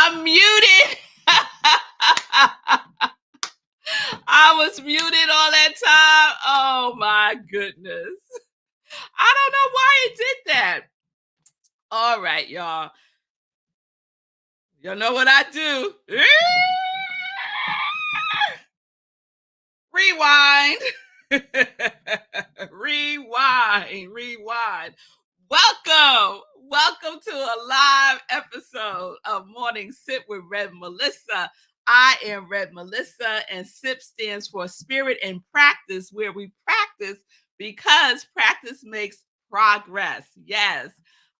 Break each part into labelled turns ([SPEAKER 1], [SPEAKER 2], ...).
[SPEAKER 1] I'm muted. I was muted all that time. Oh my goodness. I don't know why it did that. All right, y'all. Y'all know what I do. Rewind. Rewind. Welcome to a live episode of Morning Sip with Red Melissa. I am Red Melissa, and SIP stands for Spirit and Practice, where we practice because practice makes progress. Yes,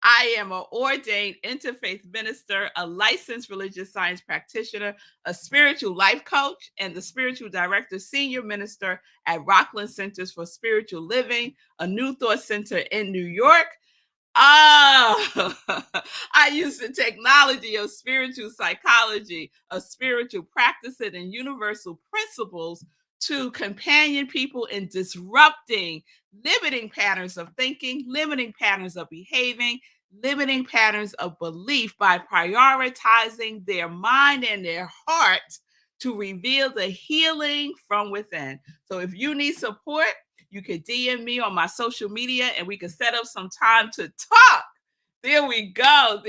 [SPEAKER 1] I am an ordained interfaith minister, a licensed religious science practitioner, a spiritual life coach, and the spiritual director, senior minister at Rockland Centers for Spiritual Living, a New Thought Center in New York. Oh, I use the technology of spiritual psychology, of spiritual practices, and universal principles to companion people in disrupting limiting patterns of thinking, limiting patterns of behaving, limiting patterns of belief by prioritizing their mind and their heart to reveal the healing from within. So if you need support, you can DM me on my social media and we can set up some time to talk. There we go.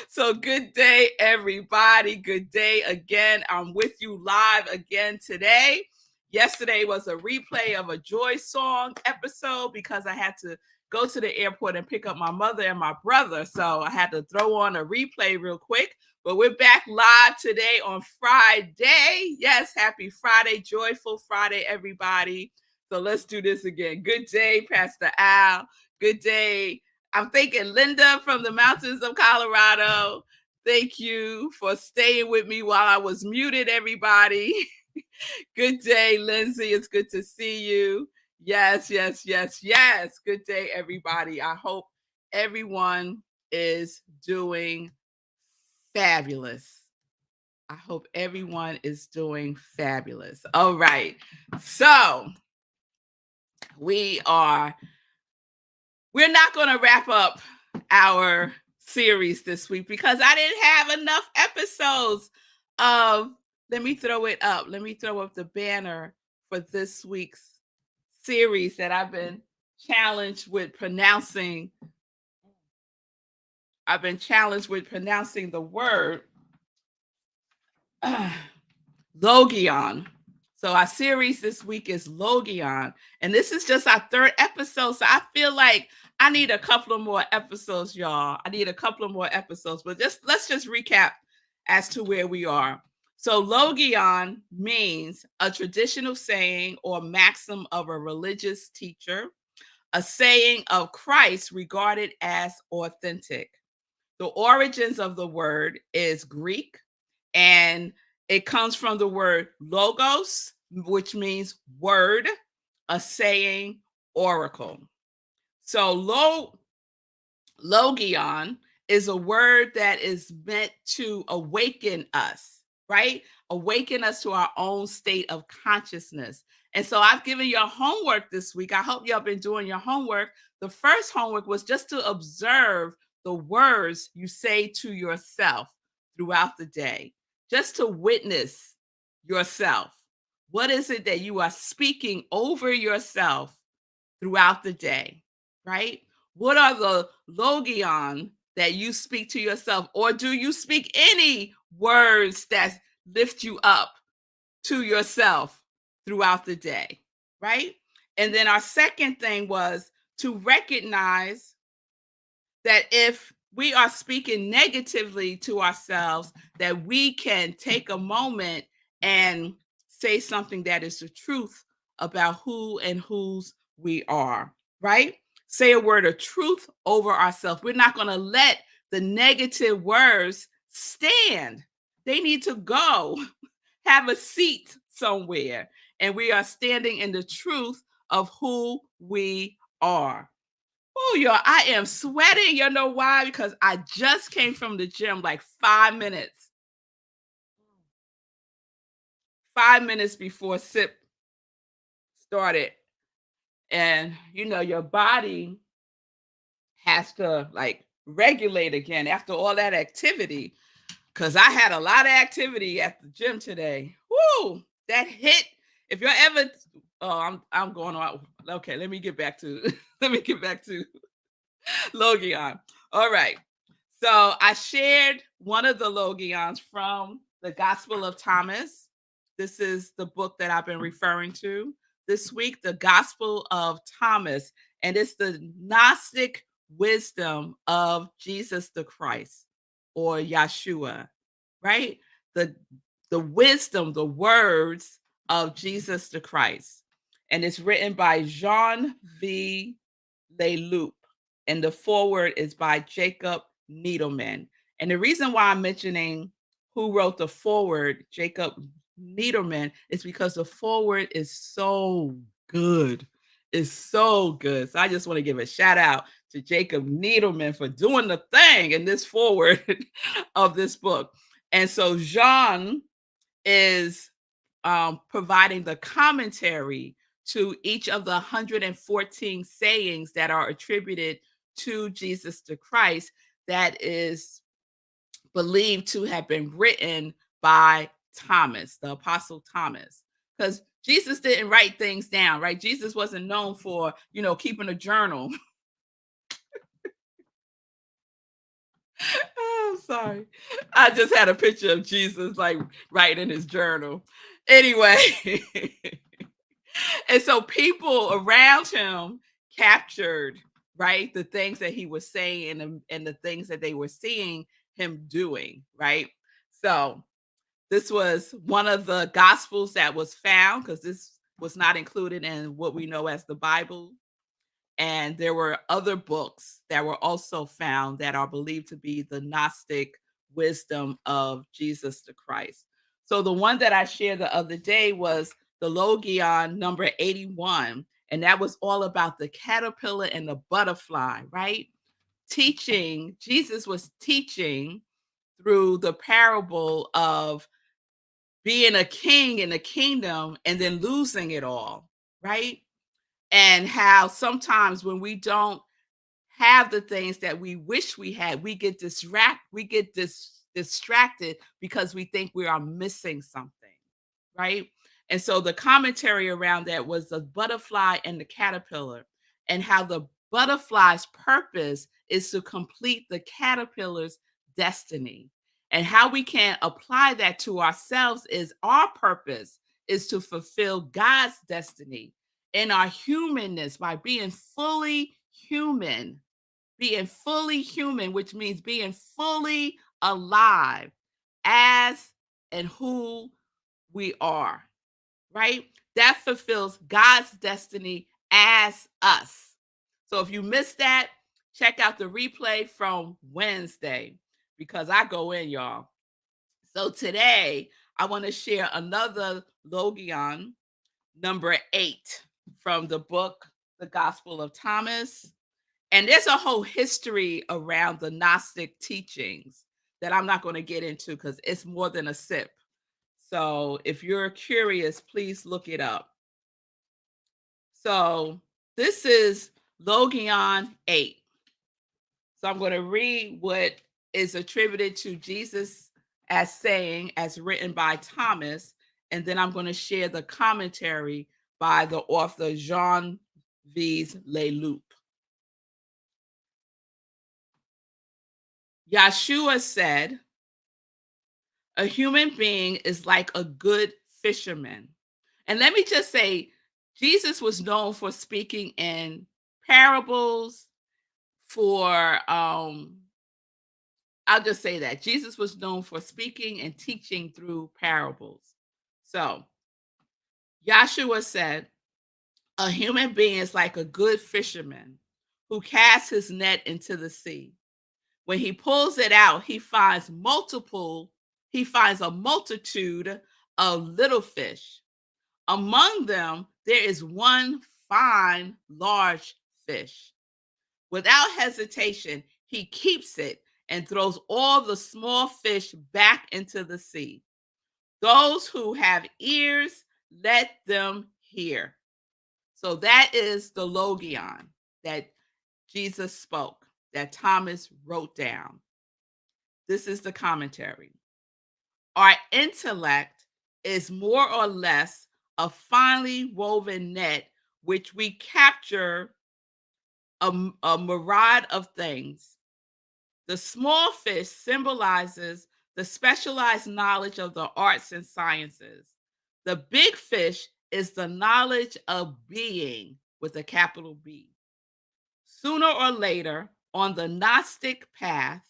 [SPEAKER 1] So good day, everybody. Good day again. I'm with you live again today. Yesterday was a replay of a Joy Song episode because I had to go to the airport and pick up my mother and my brother. So I had to throw on a replay real quick. But we're back live today on Friday. Yes, happy Friday, joyful Friday, everybody. So let's do this again. Good day, Pastor Al. Good day. I'm thanking Linda from the mountains of Colorado. Thank you for staying with me while I was muted, everybody. Good day, Lindsay. It's good to see you. Yes. Good day, everybody. I hope everyone is doing fabulous. I hope everyone is doing fabulous. All right. So we're not going to wrap up our series this week because I didn't have enough episodes of, let me throw it up. Let me throw up the banner for this week's series that I've been challenged with pronouncing. I've been challenged with pronouncing the word Logion. So our series this week is Logion, and this is just our third episode. So I feel like I need a couple of more episodes, y'all. But let's just recap as to where we are. So Logion means a traditional saying or maxim of a religious teacher, a saying of Christ regarded as authentic. The origins of the word is Greek, and it comes from the word logos, which means word, a saying, oracle. So logion is a word that is meant to awaken us, right? Awaken us to our own state of consciousness. And so I've given you homework this week. I hope y'all been doing your homework. The first homework was just to observe the words you say to yourself throughout the day, just to witness yourself. What is it that you are speaking over yourself throughout the day, right? What are the logion that you speak to yourself? Or do you speak any words that lift you up to yourself throughout the day, right? And then our second thing was to recognize that if we are speaking negatively to ourselves, that we can take a moment and say something that is the truth about who and whose we are, right? Say a word of truth over ourselves. We're not going to let the negative words stand. They need to go, have a seat somewhere. And we are standing in the truth of who we are. Oh, y'all, I am sweating. You know why? Because I just came from the gym like 5 minutes before SIP started. And, your body has to like regulate again after all that activity. Because I had a lot of activity at the gym today. Woo! That hit. If you're ever, oh, I'm going on. Okay, let me get back to let me get back to Logion. All right. So I shared one of the Logions from the Gospel of Thomas. This is the book that I've been referring to this week, the Gospel of Thomas, and it's the Gnostic wisdom of Jesus the Christ or Yeshua, right? The the wisdom, the words of Jesus the Christ. And it's written by Jean-Yves Leloup, and the foreword is by Jacob Needleman. And the reason why I'm mentioning who wrote the foreword, Jacob Needleman, is because the foreword is so good. It's so good. So I just want to give a shout out to Jacob Needleman for doing the thing in this foreword of this book. And so Jean is providing the commentary to each of the 114 sayings that are attributed to Jesus the Christ that is believed to have been written by Thomas, the Apostle Thomas. Because Jesus didn't write things down, right? Jesus wasn't known for, keeping a journal. Oh, I'm sorry. I just had a picture of Jesus like writing in his journal. Anyway, and so people around him captured, right, the things that he was saying and the things that they were seeing him doing, right? So this was one of the gospels that was found because this was not included in what we know as the Bible. And there were other books that were also found that are believed to be the Gnostic wisdom of Jesus the Christ. So the one that I shared the other day was the Logion number 81. And that was all about the caterpillar and the butterfly, right? Jesus was teaching through the parable of being a king in a kingdom and then losing it all, right? And how sometimes when we don't have the things that we wish we had, we get distracted because we think we are missing something, right? And so the commentary around that was the butterfly and the caterpillar, and how the butterfly's purpose is to complete the caterpillar's destiny. And how we can apply that to ourselves is our purpose is to fulfill God's destiny in our humanness by being fully human, which means being fully alive as and who we are, right? That fulfills God's destiny as us. So if you missed that, check out the replay from Wednesday because I go in, y'all. So today, I want to share another Logion, number 8, from the book, The Gospel of Thomas. And there's a whole history around the Gnostic teachings that I'm not going to get into because it's more than a sip. So if you're curious, please look it up. So this is Logion 8. So I'm going to read what is attributed to Jesus as saying, as written by Thomas, and then I'm going to share the commentary by the author Jean-Yves Leloup. Yeshua said, a human being is like a good fisherman. And let me just say, Jesus was known for speaking in parables, I'll just say that Jesus was known for speaking and teaching through parables. So Yeshua said, a human being is like a good fisherman who casts his net into the sea. When he pulls it out, he finds a multitude of little fish. Among them, there is one fine, large fish. Without hesitation, he keeps it and throws all the small fish back into the sea. Those who have ears, let them hear. So that is the Logion that Jesus spoke, that Thomas wrote down. This is the commentary. Our intellect is more or less a finely woven net which we capture a myriad of things. The small fish symbolizes the specialized knowledge of the arts and sciences. The big fish is the knowledge of being with a capital B. Sooner or later, on the Gnostic path,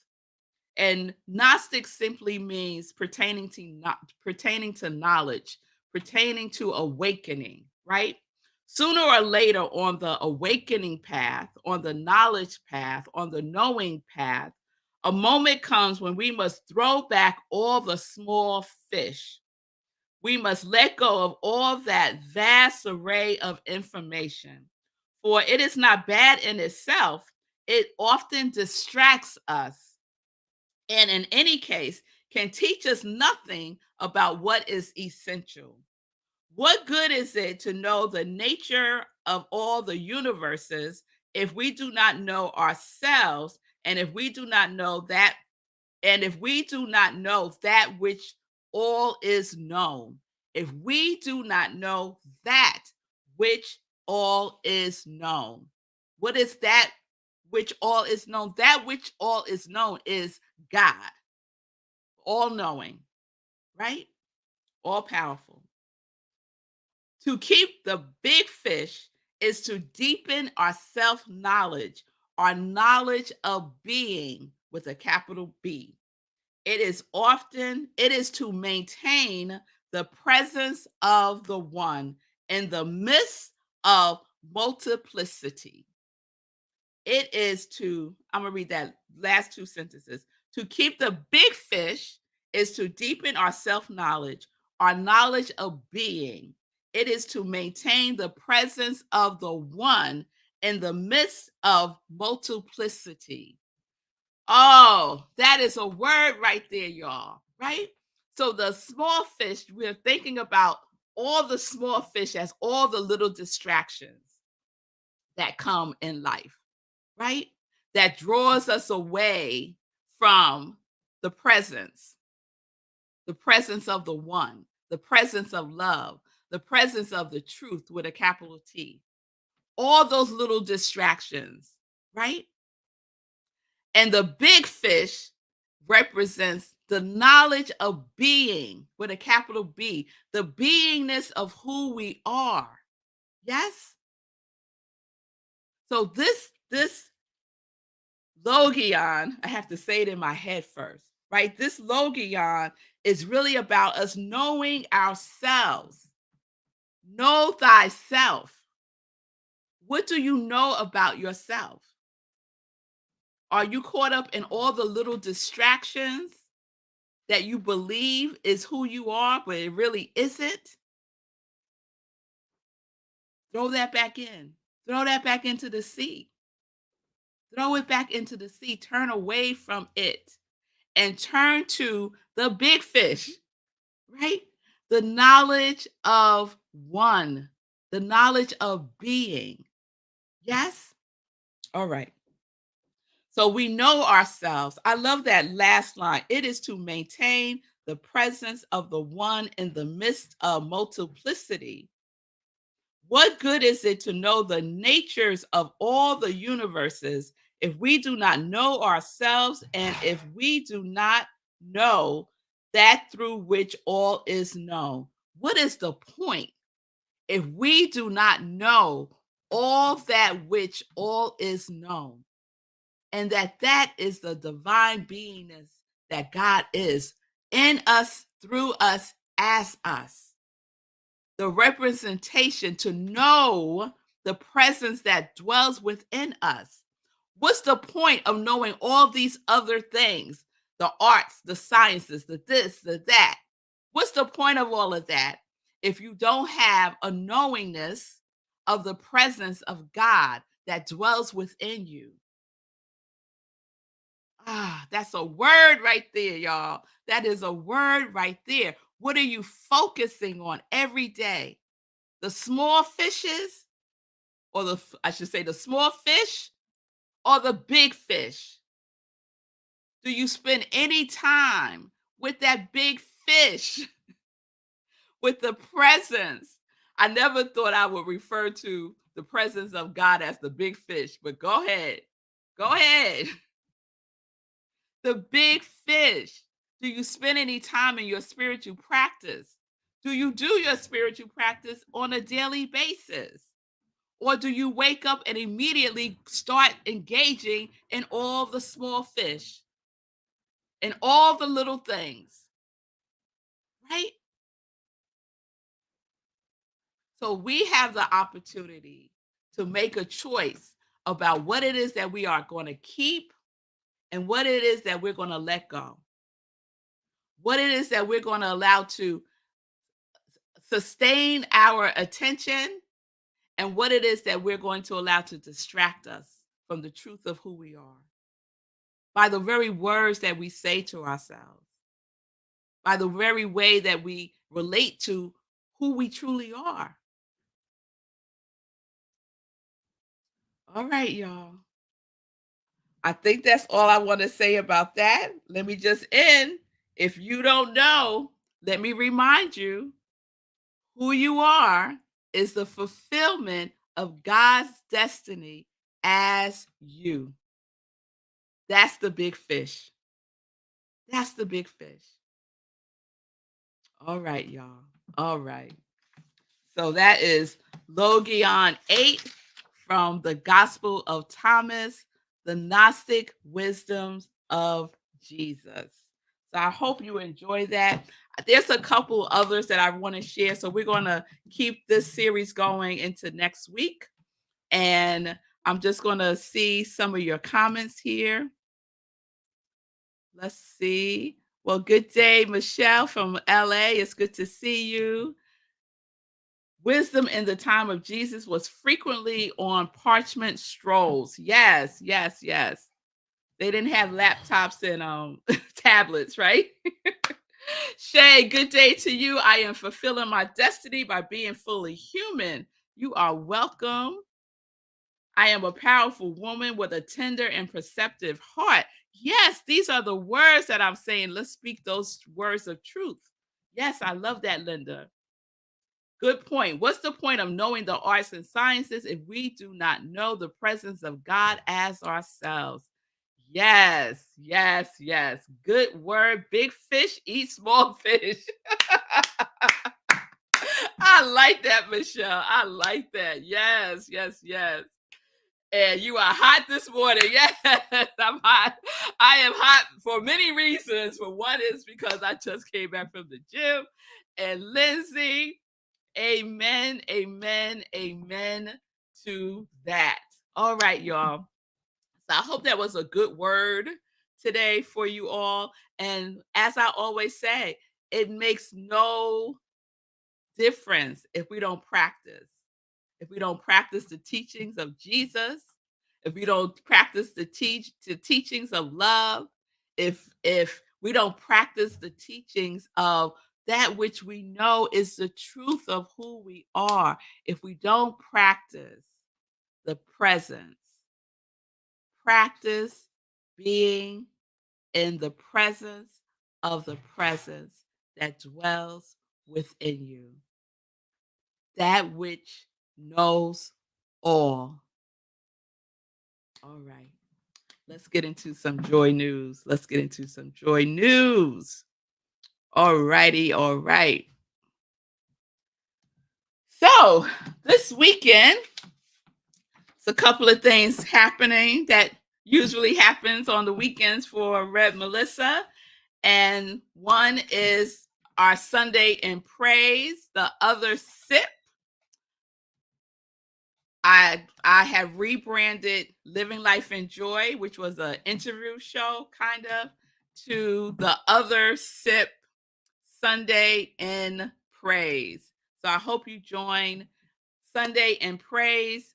[SPEAKER 1] and Gnostic simply means pertaining to knowledge, pertaining to awakening, right? Sooner or later on the awakening path, on the knowledge path, on the knowing path, a moment comes when we must throw back all the small fish. We must let go of all that vast array of information. For it is not bad in itself, it often distracts us, and in any case can teach us nothing about what is essential. What good is it to know the nature of all the universes if we do not know ourselves, and if we do not know that, and if we do not know that which all is known? If we do not know that which all is known. What is that which all is known? That which all is known is God, all knowing, right? All powerful. To keep the big fish is to deepen our self knowledge, our knowledge of being with a capital B. It is to maintain the presence of the one in the midst of multiplicity. It is to, I'm going to read that last two sentences. To keep the big fish is to deepen our self knowledge, our knowledge of being. It is to maintain the presence of the one in the midst of multiplicity. Oh, that is a word right there, y'all, right? So the small fish, we're thinking about all the small fish as all the little distractions that come in life, right? That draws us away from the presence of the one, the presence of love, the presence of the truth with a capital T. All those little distractions, right? And the big fish represents the knowledge of being with a capital B, the beingness of who we are. Yes? So this Logion, I have to say it in my head first, right? This Logion is really about us knowing ourselves. Know thyself. What do you know about yourself? Are you caught up in all the little distractions that you believe is who you are, but it really isn't? Throw that back in. Throw that back into the sea. Throw it back into the sea. Turn away from it and turn to the big fish, right? The knowledge of one, the knowledge of being. Yes? All right. So we know ourselves. I love that last line. It is to maintain the presence of the one in the midst of multiplicity. What good is it to know the natures of all the universes if we do not know ourselves, and if we do not know that through which all is known? What is the point if we do not know all that which all is known? And that is the divine beingness that God is in us, through us, as us. The representation to know the presence that dwells within us. What's the point of knowing all these other things? The arts, the sciences, the this, the that. What's the point of all of that if you don't have a knowingness of the presence of God that dwells within you? Ah, that's a word right there, y'all. That is a word right there. What are you focusing on every day? The small fishes, or I should say the small fish, or the big fish? Do you spend any time with that big fish, with the presence? I never thought I would refer to the presence of God as the big fish, but go ahead. Go ahead. The big fish. Do you spend any time in your spiritual practice? Do you do your spiritual practice on a daily basis? Or do you wake up and immediately start engaging in all the small fish and all the little things, right? So we have the opportunity to make a choice about what it is that we are going to keep and what it is that we're going to let go. What it is that we're going to allow to sustain our attention and what it is that we're going to allow to distract us from the truth of who we are by the very words that we say to ourselves, by the very way that we relate to who we truly are. All right, y'all. I think that's all I want to say about that. Let me just end. If you don't know, let me remind you who you are is the fulfillment of God's destiny as you. That's the big fish. That's the big fish. All right, y'all. All right. So that is Logion 8 from the Gospel of Thomas, the Gnostic Wisdoms of Jesus. So I hope you enjoy that. There's a couple others that I want to share. So we're going to keep this series going into next week. And I'm just going to see some of your comments here. Let's see. Well, good day, Michelle from LA. It's good to see you. Wisdom in the time of Jesus was frequently on parchment scrolls. Yes, yes, yes. They didn't have laptops and tablets, right? Shay, good day to you. I am fulfilling my destiny by being fully human. You are welcome. I am a powerful woman with a tender and perceptive heart. Yes, these are the words that I'm saying. Let's speak those words of truth. Yes, I love that, Linda. Good point. What's the point of knowing the arts and sciences if we do not know the presence of God as ourselves? Yes, yes, yes. Good word. Big fish eat small fish. I like that, Michelle. I like that. Yes, yes, yes. And you are hot this morning. Yes, I'm hot. I am hot for many reasons. For one is because I just came back from the gym. And Lindsay, amen, amen, amen to that. All right, y'all. So I hope that was a good word today for you all. And as I always say, it makes no difference if we don't practice. If we don't practice the teachings of Jesus, if we don't practice the teachings of love, if we don't practice the teachings of that which we know is the truth of who we are, if we don't practice the presence, practice being in the presence of the presence that dwells within you, that which knows all. All right. Let's get into some joy news. Let's get into some joy news. All righty. All right. So this weekend, it's a couple of things happening that usually happens on the weekends for revmelissa. And one is our Sunday in Praise. The other sip, I have rebranded Living Life in Joy, which was an interview show kind of, to the other sip Sunday in Praise. So I hope you join Sunday in Praise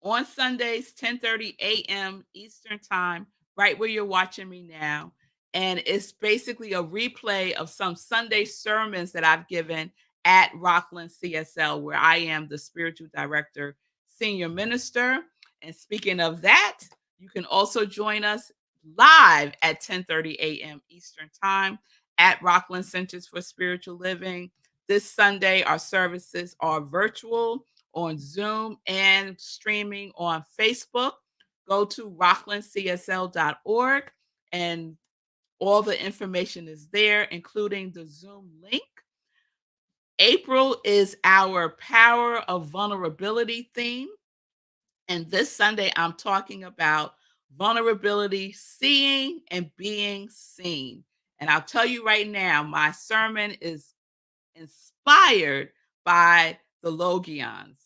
[SPEAKER 1] on Sundays, 10:30 a.m. Eastern Time, right where you're watching me now. And it's basically a replay of some Sunday sermons that I've given at Rockland CSL, where I am the spiritual director, senior minister. And speaking of that, You can also join us live at 10:30 a.m. Eastern Time at Rockland Centers for Spiritual Living. This Sunday, our services are virtual on Zoom and streaming on Facebook. Go to rocklandcsl.org and all the information is there, including the Zoom link. April is our Power of Vulnerability theme. And this Sunday, I'm talking about vulnerability, seeing and being seen. And I'll tell you right now, my sermon is inspired by the Logions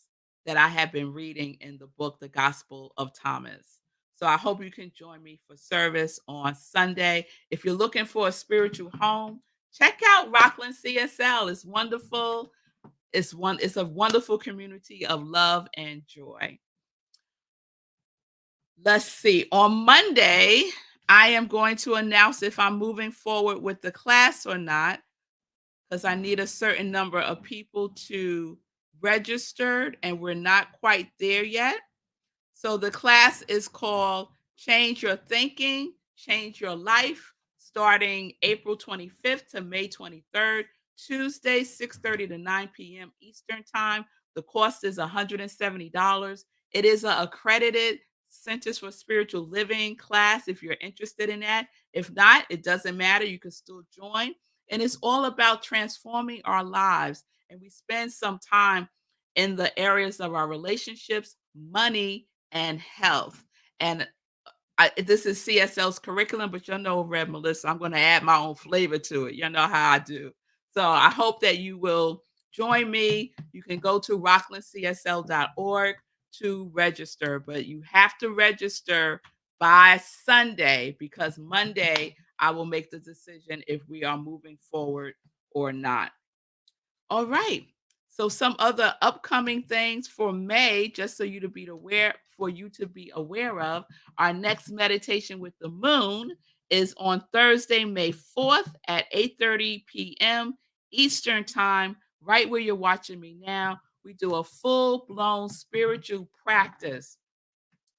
[SPEAKER 1] that I have been reading in the book, The Gospel of Thomas. So I hope you can join me for service on Sunday. If you're looking for a spiritual home, check out Rockland CSL. It's wonderful. It's a wonderful community of love and joy. Let's see. On Monday, I am going to announce if I'm moving forward with the class or not, because I need a certain number of people to register, and we're not quite there yet. So the class is called Change Your Thinking, Change Your Life, starting April 25th to May 23rd, Tuesday, 6:30 to 9 p.m. Eastern Time. The cost is $170. It is an accredited Centers for Spiritual Living class if you're interested in that. If not, it doesn't matter. You can still join. And it's all about transforming our lives. And we spend some time in the areas of our relationships, money, and health. And this is CSL's curriculum, but you know, Rev Melissa, I'm going to add my own flavor to it. You know how I do. So I hope that you will join me. You can go to rocklandcsl.org to register, but you have to register by Sunday because Monday I will make the decision if we are moving forward or not. All right. So some other upcoming things for May, just so you to be aware, for you to be aware of, our next meditation with the moon is on Thursday, May 4th at 8:30 p.m. Eastern Time, right where you're watching me now. We do a full-blown spiritual practice.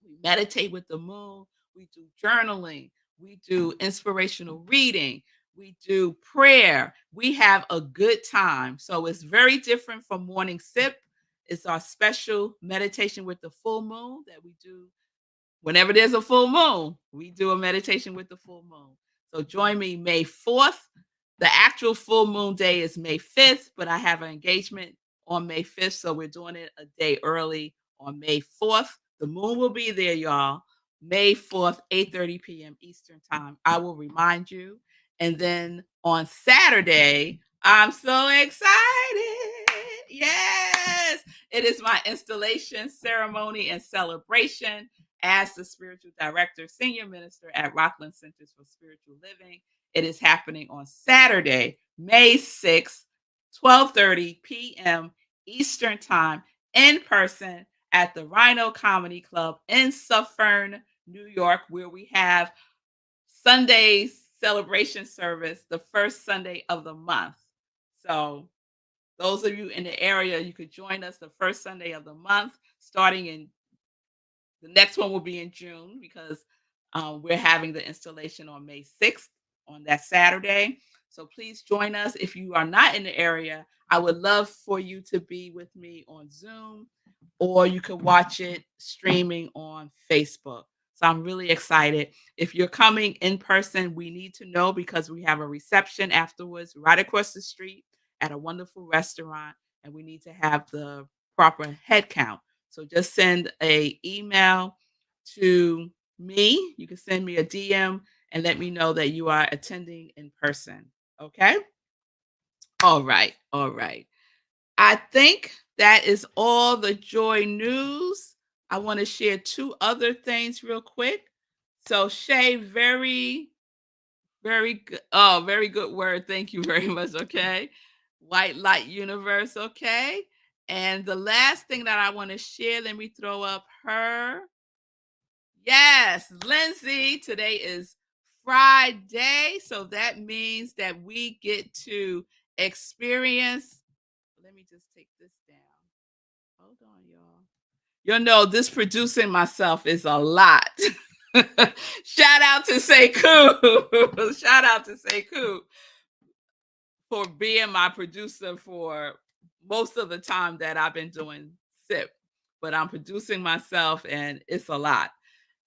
[SPEAKER 1] We meditate with the moon, we do journaling, we do inspirational reading, we do prayer. We have a good time. So it's very different from morning sip. It's our special meditation with the full moon that we do whenever there's a full moon. We do a meditation with the full moon. So join me May 4th. The actual full moon day is May 5th, but I have an engagement on May 5th. So we're doing it a day early on May 4th. The moon will be there, y'all. May 4th, 8:30 p.m. Eastern Time. I will remind you. And then on Saturday, I'm so excited. Yes, it is my installation ceremony and celebration as the spiritual director, senior minister at Rockland Centers for Spiritual Living. It is happening on Saturday, May 6th, 12:30 p.m. Eastern Time, in person at the Rhino Comedy Club in Suffern, New York, where we have Sunday celebration service the first Sunday of the month. So those of you in the area, you could join us the first Sunday of the month, starting in the next one will be in June because we're having the installation on May 6th on that Saturday. So please join us. If you are not in the area, I would love for you to be with me on Zoom, or you could watch it streaming on Facebook. So I'm really excited. If you're coming in person, we need to know because we have a reception afterwards right across the street at a wonderful restaurant, and we need to have the proper head count. So just send a email to me. You can send me a DM and let me know that you are attending in person. Okay? All right. All right. I think that is all the joy news. I want to share two other things real quick. So Shay, very good. Oh, very good word. Thank you very much. Okay. White light universe. Okay. And the last thing that I want to share, let me throw up her. Yes, Lindsay. Today is Friday. So that means that we get to experience. Let me just take this down. Hold on, y'all. You know, this producing myself is a lot. Shout out to Sekou. Shout out to Sekou for being my producer for most of the time that I've been doing SIP. But I'm producing myself and it's a lot.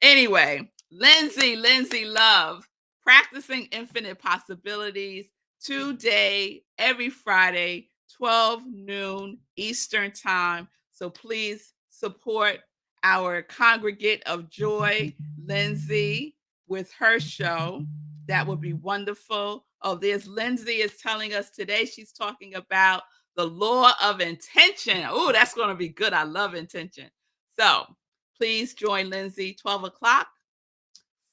[SPEAKER 1] Anyway, Lindsay Love, practicing infinite possibilities today, every Friday, 12 noon Eastern time. So please support our congregate of joy, Lindsay, with her show. That would be wonderful. Oh, there's Lindsay is telling us today she's talking about the law of intention. Oh, that's going to be good. I love intention. So please join Lindsay 12 o'clock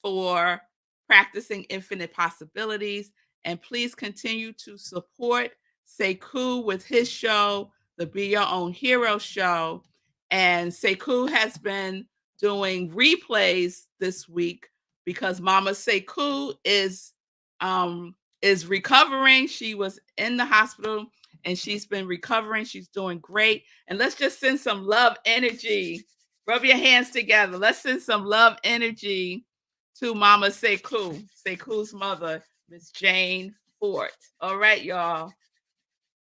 [SPEAKER 1] for practicing infinite possibilities. And please continue to support Sekou with his show, the Be Your Own Hero show. And Sekou has been doing replays this week because Mama Sekou is recovering. She was in the hospital and she's been recovering. She's doing great. And let's just send some love energy. Rub your hands together. Let's send some love energy to Mama Sekou, Sekou's mother, Miss Jane Fort. All right, y'all.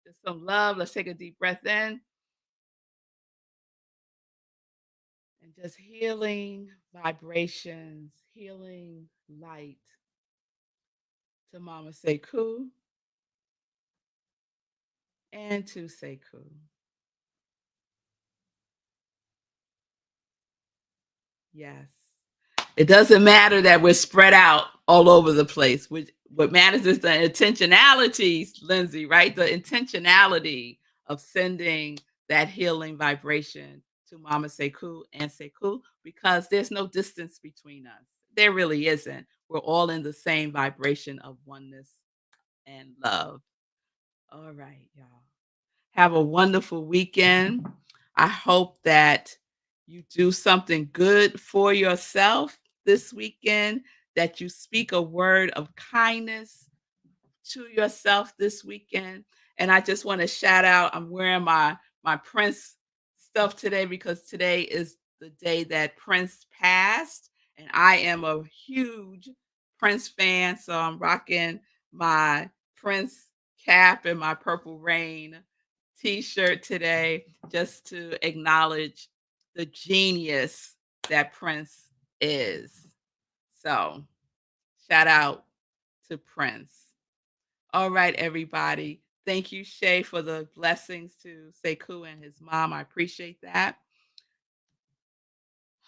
[SPEAKER 1] Just some love. Let's take a deep breath in. And just healing vibrations, healing light to Mama Sekou and to Sekou. Yes. It doesn't matter that we're spread out all over the place. What matters is the intentionality, Lindsay, right? The intentionality of sending that healing vibration to Mama Sekou and Sekou, because there's no distance between us. There really isn't. We're all in the same vibration of oneness and love. All right, y'all. Have a wonderful weekend. I hope that you do something good for yourself this weekend, that you speak a word of kindness to yourself this weekend. And I just want to shout out, I'm wearing my Prince stuff today because today is the day that Prince passed. And I am a huge Prince fan. So I'm rocking my Prince cap and my Purple Rain t-shirt today just to acknowledge the genius that Prince is. So shout out to Prince. All right, everybody. Thank you, Shay, for the blessings to Sekou and his mom. I appreciate that.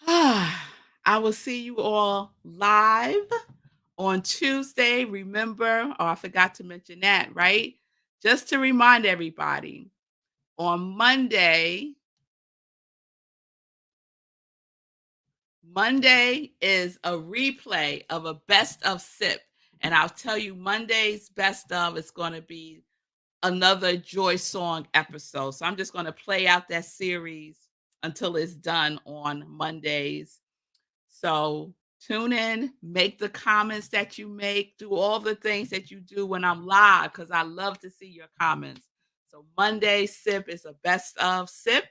[SPEAKER 1] I will see you all live on Tuesday. Remember, oh, I forgot to mention that, right? Just to remind everybody, on Monday is a replay of a best of SIP. And I'll tell you, Monday's best of is going to be another Joy Song episode. So I'm just going to play out that series until it's done on Mondays. So tune in, make the comments that you make, do all the things that you do when I'm live, because I love to see your comments. So Monday SIP is a best of SIP.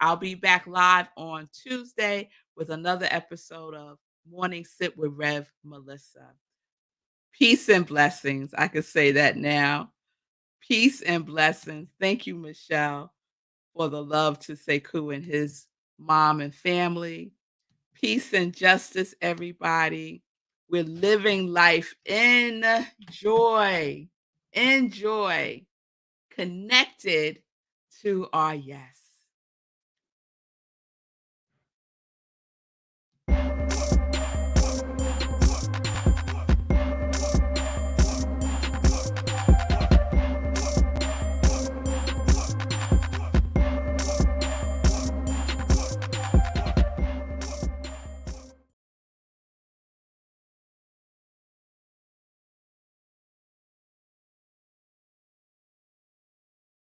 [SPEAKER 1] I'll be back live on Tuesday with another episode of Morning Sip with Rev Melissa. Peace and blessings. I can say that now. Peace and blessings. Thank you, Michelle, for the love to Sekou and his mom and family. Peace and justice, everybody. We're living life in joy, connected to our yes.